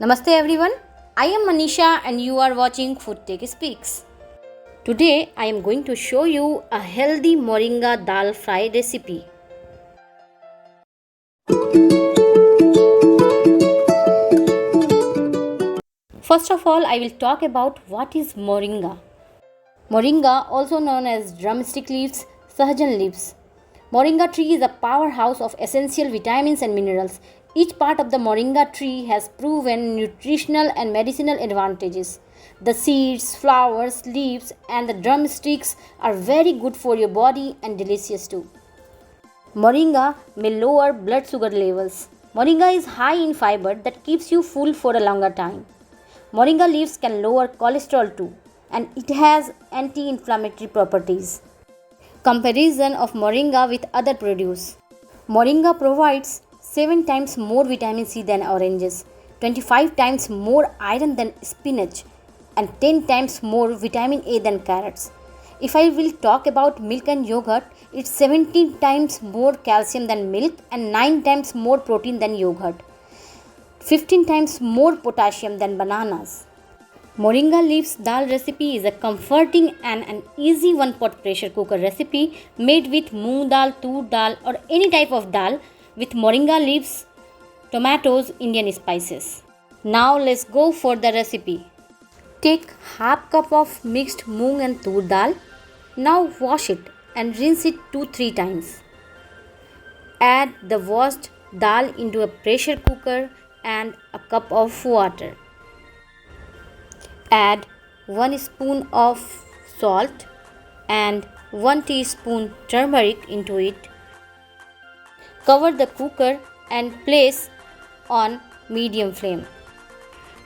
Namaste everyone, I am Manisha and you are watching Food Tech Speaks. Today I am going to show you a healthy Moringa Dal fry recipe. First of all, I will talk about what is Moringa. Moringa, also known as drumstick leaves, सहजन leaves. Moringa tree is a powerhouse of essential vitamins and minerals. Each part of the Moringa tree has proven nutritional and medicinal advantages. The seeds, flowers, leaves, and the drumsticks are very good for your body and delicious too. Moringa may lower blood sugar levels. Moringa is high in fiber that keeps you full for a longer time. Moringa leaves can lower cholesterol too, and it has anti-inflammatory properties. Comparison of Moringa with other produce. Moringa provides 7 times more vitamin C than oranges, 25 times more iron than spinach, and 10 times more vitamin A than carrots. If I will talk about milk and yogurt, it's 17 times more calcium than milk and 9 times more protein than yogurt, 15 times more potassium than bananas. Moringa Leaves Dal recipe is a comforting and an easy one-pot pressure cooker recipe made with moong dal, toor dal or any type of dal with moringa leaves, tomatoes, Indian spices. Now let's go for the recipe. Take half cup of mixed moong and toor dal. Now wash it and rinse it 2-3 times. Add the washed dal into a pressure cooker and a cup of water. Add 1 spoon of salt and 1 teaspoon turmeric into it. Cover the cooker and place on medium flame.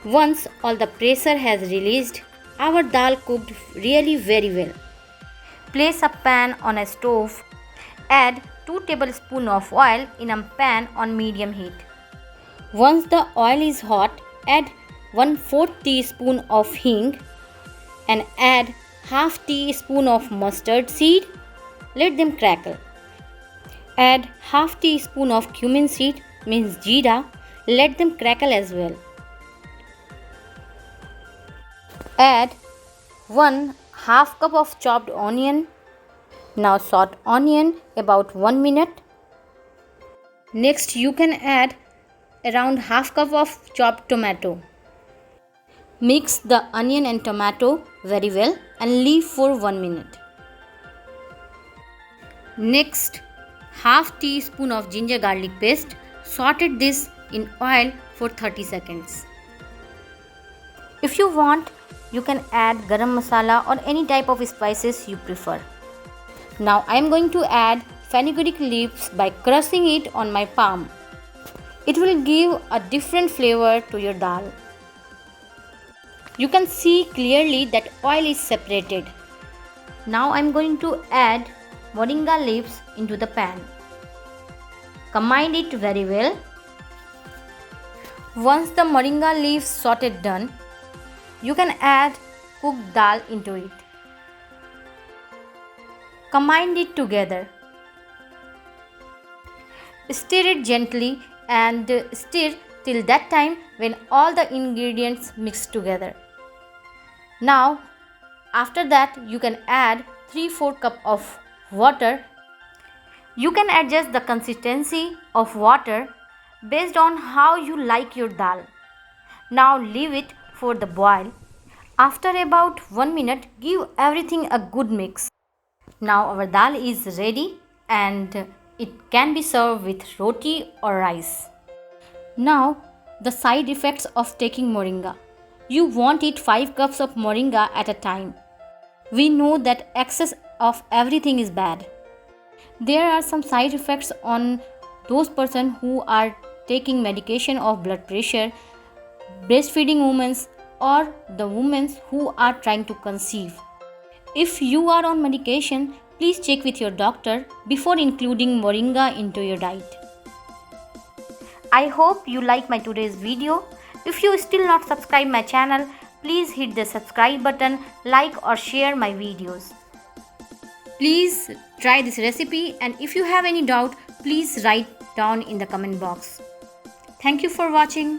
Once all the pressure has released, our dal cooked really very well. Place a pan on a stove. Add 2 tablespoons of oil in a pan on medium heat. Once the oil is hot, add 1/4 teaspoon of hing and add half teaspoon of mustard seed. Let them crackle. Add half teaspoon of cumin seed, means jeera. Let them crackle as well. Add 1/2 cup of chopped onion. Now saute onion about 1 minute. Next you can add around half cup of chopped tomato. Mix the onion and tomato very well and leave for 1 minute. Next, half teaspoon of ginger garlic paste. Saute this in oil for 30 seconds. If you want, you can add garam masala or any type of spices you prefer. Now I am going to add fenugreek leaves by crushing it on my palm. It will give a different flavor to your dal. You can see clearly that oil is separated. Now I am going to add moringa leaves into the pan. Combine it very well. Once the moringa leaves sauteed done, you can add cooked dal into it. Combine it together. Stir it gently and stir till that time when all the ingredients mix together. Now, after that you can add 3/4 cup of water. You can adjust the consistency of water based on how you like your dal. Now leave it for the boil. After about 1 minute, give everything a good mix. Now our dal is ready and it can be served with roti or rice. Now the side effects of taking moringa. You won't eat 5 cups of moringa at a time. We know that excess of everything is bad. There are some side effects on those persons who are taking medication of blood pressure, breastfeeding women or the women who are trying to conceive. If you are on medication, please check with your doctor before including moringa into your diet. I hope you like my today's video. If you still not subscribe my channel, please hit the subscribe button, like or share my videos. Please try this recipe and if you have any doubt, please write down in the comment box. Thank you for watching.